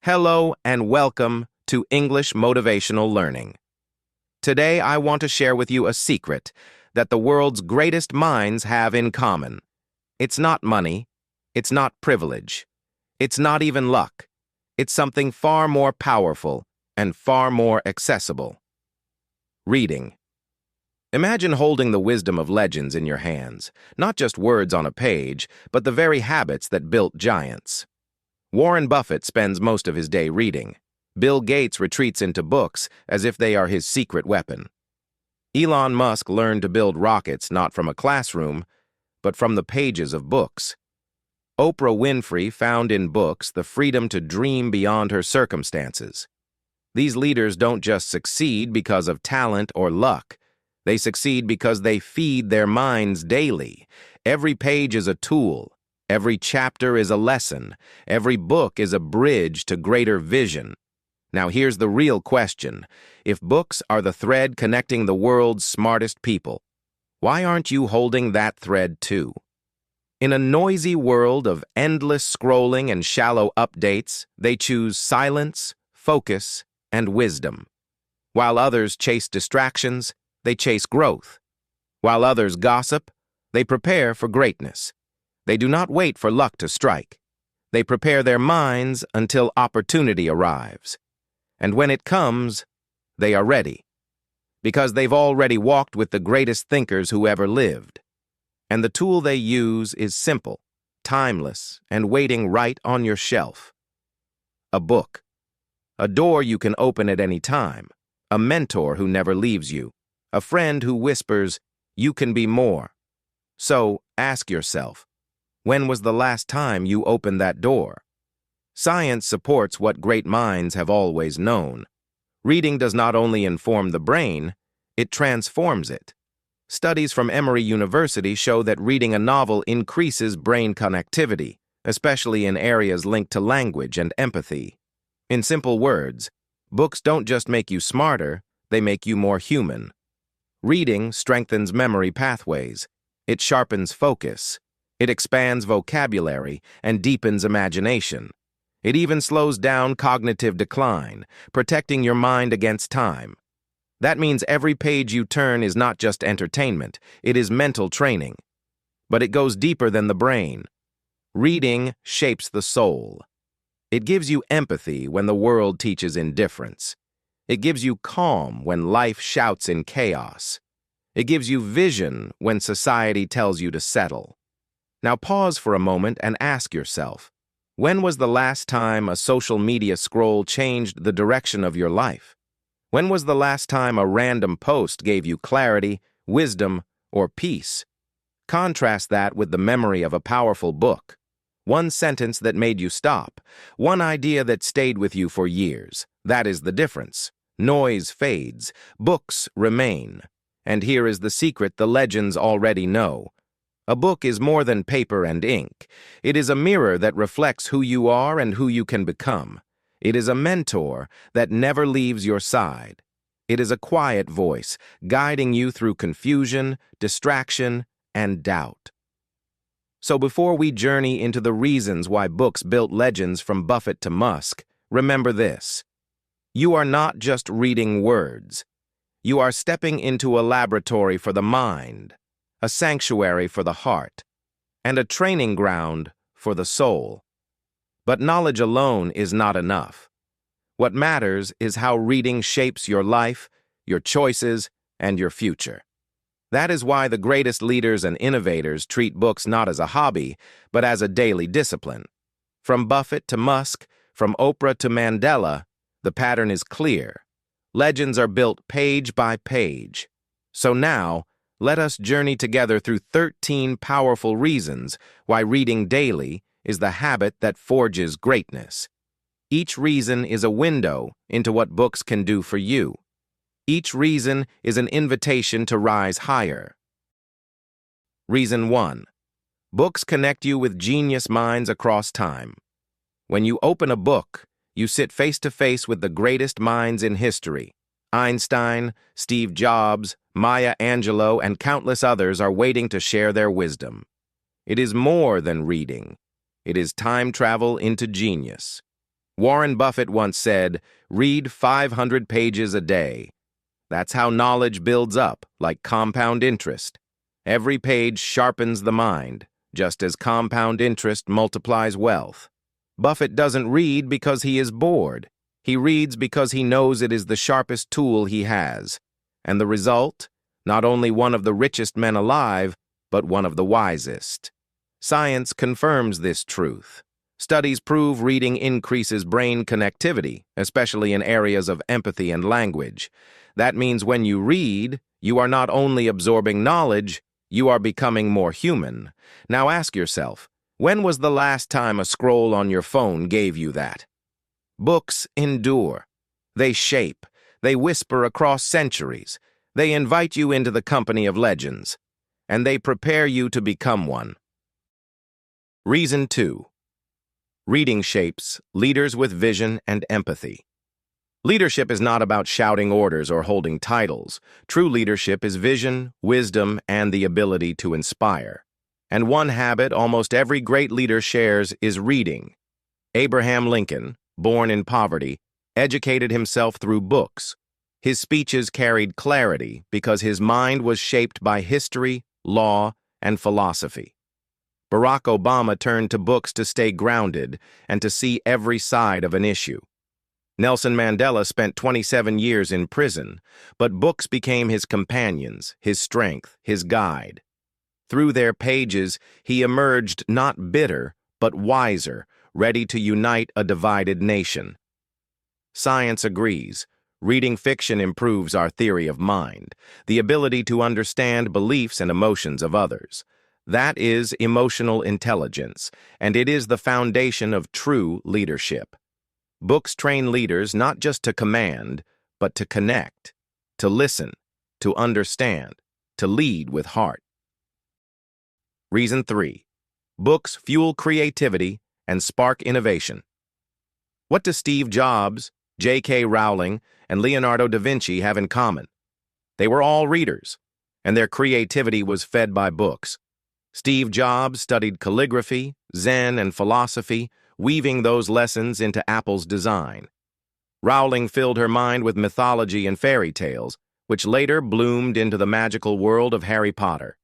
Hello and welcome to English Motivational Learning. Today I want to share with you a secret that the world's greatest minds have in common. It's not money, it's not privilege, it's not even luck. It's something far more powerful and far more accessible. Reading. Imagine holding the wisdom of legends in your hands, not just words on a page, but the very habits that built giants. Warren Buffett spends most of his day reading. Bill Gates retreats into books as if they are his secret weapon. Elon Musk learned to build rockets not from a classroom, but from the pages of books. Oprah Winfrey found in books the freedom to dream beyond her circumstances. These leaders don't just succeed because of talent or luck. They succeed because they feed their minds daily. Every page is a tool. Every chapter is a lesson. Every book is a bridge to greater vision. Now here's the real question. If books are the thread connecting the world's smartest people, why aren't you holding that thread too? In a noisy world of endless scrolling and shallow updates, they choose silence, focus, and wisdom. While others chase distractions, they chase growth. While others gossip, they prepare for greatness. They do not wait for luck to strike. They prepare their minds until opportunity arrives. And when it comes, they are ready. Because they've already walked with the greatest thinkers who ever lived. And the tool they use is simple, timeless, and waiting right on your shelf. A book. A door you can open at any time. A mentor who never leaves you. A friend who whispers, "You can be more." So, ask yourself, when was the last time you opened that door? Science supports what great minds have always known. Reading does not only inform the brain, it transforms it. Studies from Emory University show that reading a novel increases brain connectivity, especially in areas linked to language and empathy. In simple words, books don't just make you smarter, they make you more human. Reading strengthens memory pathways. It sharpens focus. It expands vocabulary and deepens imagination. It even slows down cognitive decline, protecting your mind against time. That means every page you turn is not just entertainment, it is mental training. But it goes deeper than the brain. Reading shapes the soul. It gives you empathy when the world teaches indifference. It gives you calm when life shouts in chaos. It gives you vision when society tells you to settle. Now pause for a moment and ask yourself, when was the last time a social media scroll changed the direction of your life? When was the last time a random post gave you clarity, wisdom, or peace? Contrast that with the memory of a powerful book. One sentence that made you stop. One idea that stayed with you for years. That is the difference. Noise fades. Books remain. And here is the secret the legends already know. A book is more than paper and ink. It is a mirror that reflects who you are and who you can become. It is a mentor that never leaves your side. It is a quiet voice, guiding you through confusion, distraction, and doubt. So before we journey into the reasons why books built legends from Buffett to Musk, remember this. You are not just reading words. You are stepping into a laboratory for the mind, a sanctuary for the heart, and a training ground for the soul. But knowledge alone is not enough. What matters is how reading shapes your life, your choices, and your future. That is why the greatest leaders and innovators treat books not as a hobby, but as a daily discipline. From Buffett to Musk, from Oprah to Mandela, the pattern is clear. Legends are built page by page. So now, let us journey together through 13 powerful reasons why reading daily is the habit that forges greatness. Each reason is a window into what books can do for you. Each reason is an invitation to rise higher. Reason 1. Books connect you with genius minds across time. When you open a book, you sit face to face with the greatest minds in history. Einstein, Steve Jobs, Maya Angelou, and countless others are waiting to share their wisdom. It is more than reading. It is time travel into genius. Warren Buffett once said, "Read 500 pages a day." That's how knowledge builds up, like compound interest. Every page sharpens the mind, just as compound interest multiplies wealth. Buffett doesn't read because he is bored. He reads because he knows it is the sharpest tool he has. And the result? Not only one of the richest men alive, but one of the wisest. Science confirms this truth. Studies prove reading increases brain connectivity, especially in areas of empathy and language. That means when you read, you are not only absorbing knowledge, you are becoming more human. Now ask yourself, when was the last time a scroll on your phone gave you that? Books endure. They shape. They whisper across centuries. They invite you into the company of legends. And they prepare you to become one. Reason 2. Reading shapes leaders with vision and empathy. Leadership is not about shouting orders or holding titles. True leadership is vision, wisdom, and the ability to inspire. And one habit almost every great leader shares is reading. Abraham Lincoln, born in poverty, educated himself through books. His speeches carried clarity because his mind was shaped by history, law, and philosophy. Barack Obama turned to books to stay grounded and to see every side of an issue. Nelson Mandela spent 27 years in prison, but books became his companions, his strength, his guide. Through their pages, he emerged not bitter, but wiser, ready to unite a divided nation. Science agrees. Reading fiction improves our theory of mind, the ability to understand beliefs and emotions of others. That is emotional intelligence, and it is the foundation of true leadership. Books train leaders not just to command, but to connect, to listen, to understand, to lead with heart. Reason 3. Books fuel creativity and spark innovation. What do Steve Jobs, J.K. Rowling, and Leonardo da Vinci have in common? They were all readers, and their creativity was fed by books. Steve Jobs studied calligraphy, Zen, and philosophy, weaving those lessons into Apple's design. Rowling filled her mind with mythology and fairy tales, which later bloomed into the magical world of Harry Potter.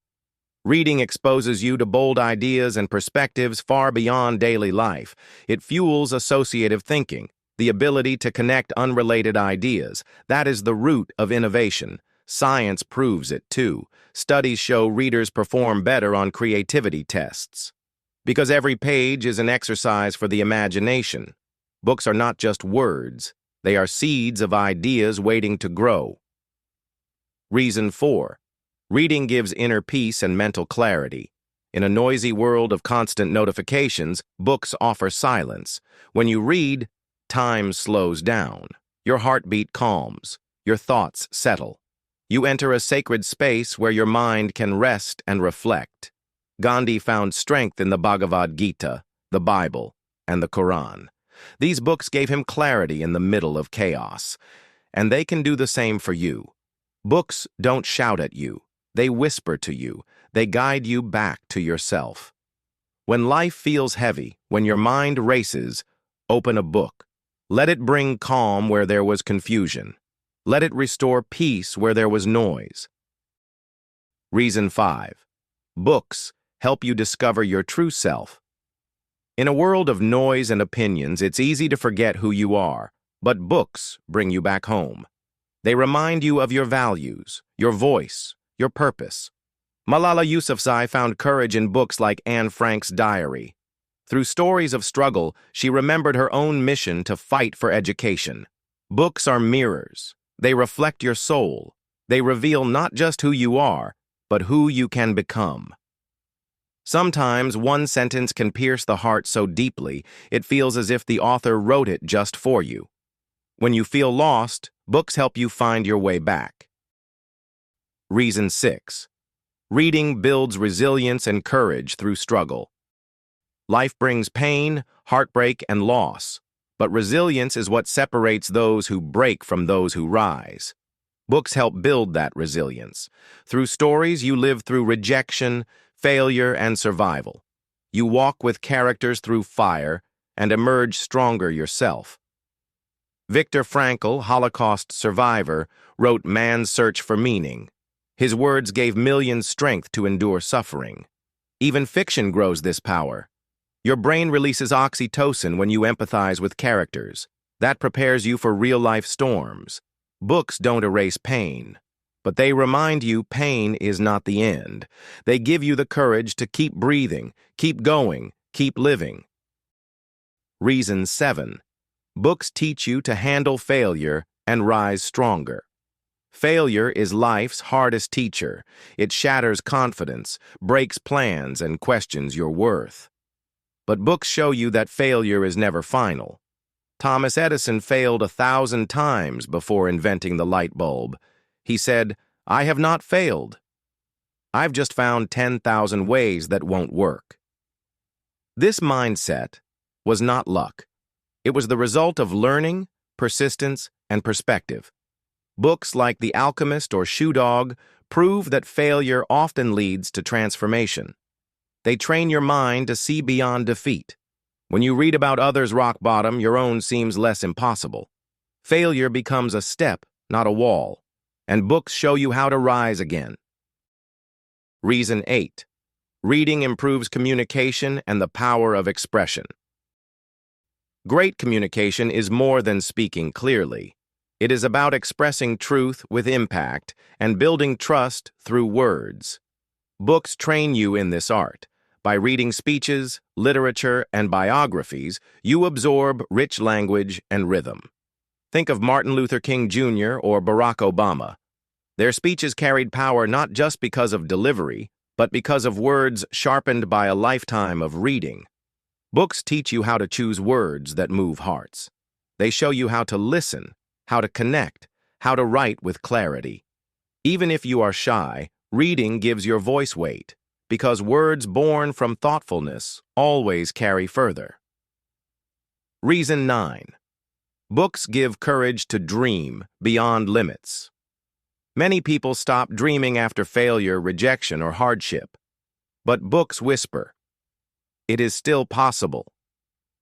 Reading exposes you to bold ideas and perspectives far beyond daily life. It fuels associative thinking, the ability to connect unrelated ideas. That is the root of innovation. Science proves it too. Studies show readers perform better on creativity tests. Because every page is an exercise for the imagination. Books are not just words. They are seeds of ideas waiting to grow. Reason 4. Reading gives inner peace and mental clarity. In a noisy world of constant notifications, books offer silence. When you read, time slows down. Your heartbeat calms. Your thoughts settle. You enter a sacred space where your mind can rest and reflect. Gandhi found strength in the Bhagavad Gita, the Bible, and the Quran. These books gave him clarity in the middle of chaos. And they can do the same for you. Books don't shout at you. They whisper to you. They guide you back to yourself. When life feels heavy, when your mind races, open a book. Let it bring calm where there was confusion. Let it restore peace where there was noise. Reason 5. Books help you discover your true self. In a world of noise and opinions, it's easy to forget who you are, but books bring you back home. They remind you of your values, your voice, your purpose. Malala Yousafzai found courage in books like Anne Frank's diary. Through stories of struggle, she remembered her own mission to fight for education. Books are mirrors. They reflect your soul. They reveal not just who you are, but who you can become. Sometimes one sentence can pierce the heart so deeply, it feels as if the author wrote it just for you. When you feel lost, books help you find your way back. Reason 6. Reading builds resilience and courage through struggle. Life brings pain, heartbreak, and loss, but resilience is what separates those who break from those who rise. Books help build that resilience. Through stories, you live through rejection, failure, and survival. You walk with characters through fire, and emerge stronger yourself. Viktor Frankl, Holocaust survivor, wrote Man's Search for Meaning. His words gave millions strength to endure suffering. Even fiction grows this power. Your brain releases oxytocin when you empathize with characters. That prepares you for real-life storms. Books don't erase pain, but they remind you pain is not the end. They give you the courage to keep breathing, keep going, keep living. Reason 7. Books teach you to handle failure and rise stronger. Failure is life's hardest teacher. It shatters confidence, breaks plans, and questions your worth. But books show you that failure is never final. Thomas Edison failed 1,000 times before inventing the light bulb. He said, "I have not failed. I've just found 10,000 ways that won't work." This mindset was not luck. It was the result of learning, persistence, and perspective. Books like The Alchemist or Shoe Dog prove that failure often leads to transformation. They train your mind to see beyond defeat. When you read about others' rock bottom, your own seems less impossible. Failure becomes a step, not a wall, and books show you how to rise again. Reason 8. Reading improves communication and the power of expression. Great communication is more than speaking clearly. It is about expressing truth with impact and building trust through words. Books train you in this art. By reading speeches, literature, and biographies, you absorb rich language and rhythm. Think of Martin Luther King Jr. or Barack Obama. Their speeches carried power not just because of delivery, but because of words sharpened by a lifetime of reading. Books teach you how to choose words that move hearts. They show you how to listen, how to connect, how to write with clarity. Even if you are shy, reading gives your voice weight, because words born from thoughtfulness always carry further. Reason 9. Books give courage to dream beyond limits. Many people stop dreaming after failure, rejection, or hardship. But books whisper, "It is still possible."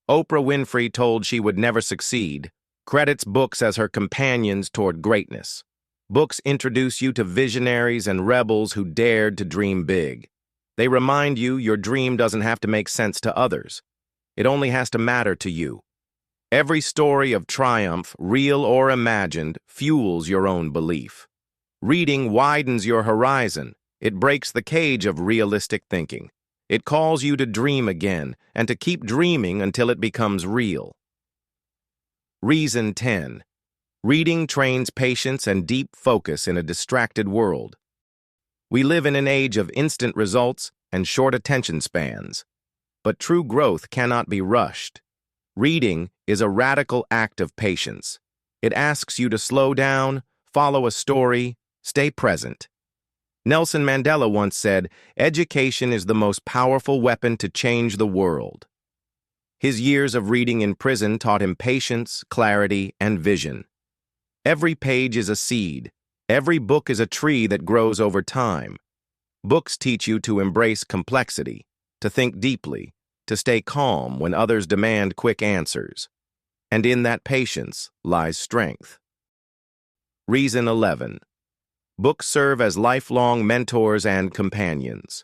Oprah Winfrey told she would never succeed, credits books as her companions toward greatness. Books introduce you to visionaries and rebels who dared to dream big. They remind you your dream doesn't have to make sense to others. It only has to matter to you. Every story of triumph, real or imagined, fuels your own belief. Reading widens your horizon. It breaks the cage of realistic thinking. It calls you to dream again and to keep dreaming until it becomes real. Reason 10. Reading trains patience and deep focus in a distracted world. We live in an age of instant results and short attention spans. But true growth cannot be rushed. Reading is a radical act of patience. It asks you to slow down, follow a story, stay present. Nelson Mandela once said, "Education is the most powerful weapon to change the world." His years of reading in prison taught him patience, clarity, and vision. Every page is a seed. Every book is a tree that grows over time. Books teach you to embrace complexity, to think deeply, to stay calm when others demand quick answers. And in that patience lies strength. Reason 11. Books serve as lifelong mentors and companions.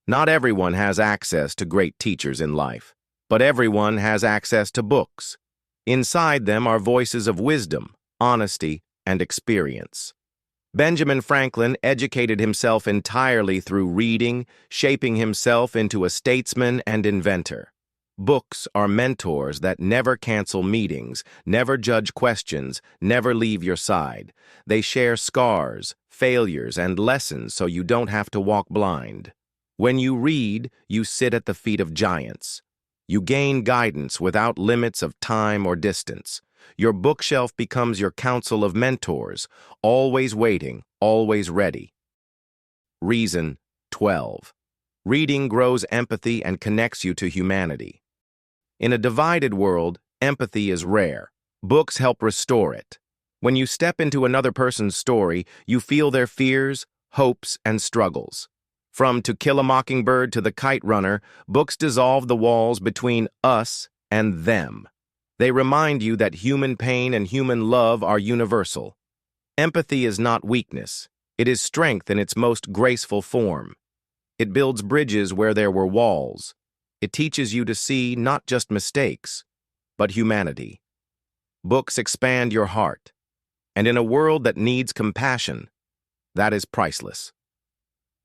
Not everyone has access to great teachers in life, but everyone has access to books. Inside them are voices of wisdom, honesty, and experience. Benjamin Franklin educated himself entirely through reading, shaping himself into a statesman and inventor. Books are mentors that never cancel meetings, never judge questions, never leave your side. They share scars, failures, and lessons so you don't have to walk blind. When you read, you sit at the feet of giants. You gain guidance without limits of time or distance. Your bookshelf becomes your council of mentors, always waiting, always ready. Reason 12. Reading grows empathy and connects you to humanity. In a divided world, empathy is rare. Books help restore it. When you step into another person's story, you feel their fears, hopes, and struggles. From To Kill a Mockingbird to The Kite Runner, books dissolve the walls between us and them. They remind you that human pain and human love are universal. Empathy is not weakness. It is strength in its most graceful form. It builds bridges where there were walls. It teaches you to see not just mistakes, but humanity. Books expand your heart, and in a world that needs compassion, that is priceless.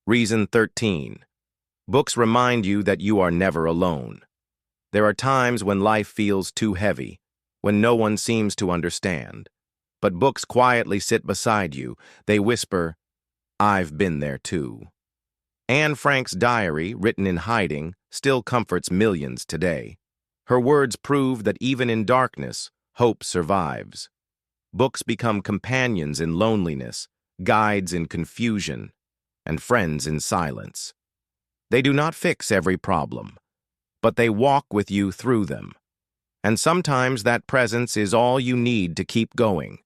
Reason 13. Books remind you that you are never alone. There are times when life feels too heavy, when no one seems to understand. But books quietly sit beside you. They whisper, "I've been there too." Anne Frank's diary, written in hiding, still comforts millions today. Her words prove that even in darkness, hope survives. Books become companions in loneliness, guides in confusion, and friends in silence. They do not fix every problem, but they walk with you through them. And sometimes that presence is all you need to keep going.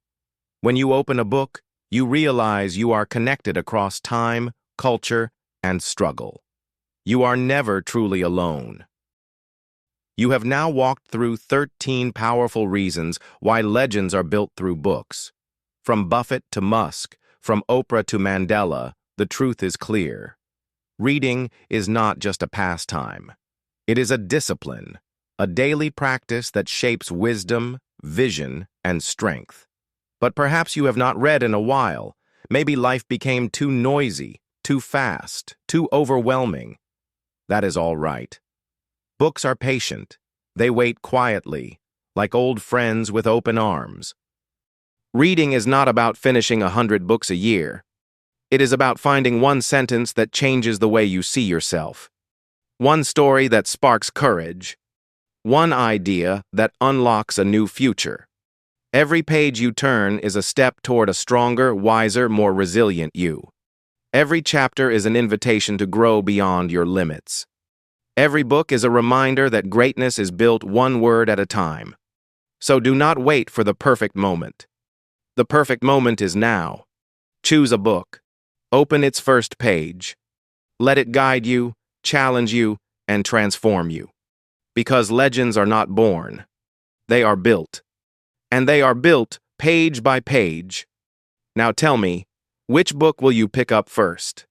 When you open a book, you realize you are connected across time, culture, and struggle. You are never truly alone. You have now walked through 13 powerful reasons why legends are built through books. From Buffett to Musk, from Oprah to Mandela, the truth is clear. Reading is not just a pastime. It is a discipline, a daily practice that shapes wisdom, vision, and strength. But perhaps you have not read in a while. Maybe life became too noisy, too fast, too overwhelming. That is all right. Books are patient. They wait quietly, like old friends with open arms. Reading is not about finishing 100 books a year. It is about finding one sentence that changes the way you see yourself. One story that sparks courage. One idea that unlocks a new future. Every page you turn is a step toward a stronger, wiser, more resilient you. Every chapter is an invitation to grow beyond your limits. Every book is a reminder that greatness is built one word at a time. So do not wait for the perfect moment. The perfect moment is now. Choose a book. Open its first page. Let it guide you, challenge you, and transform you. Because legends are not born. They are built. And they are built page by page. Now tell me, which book will you pick up first?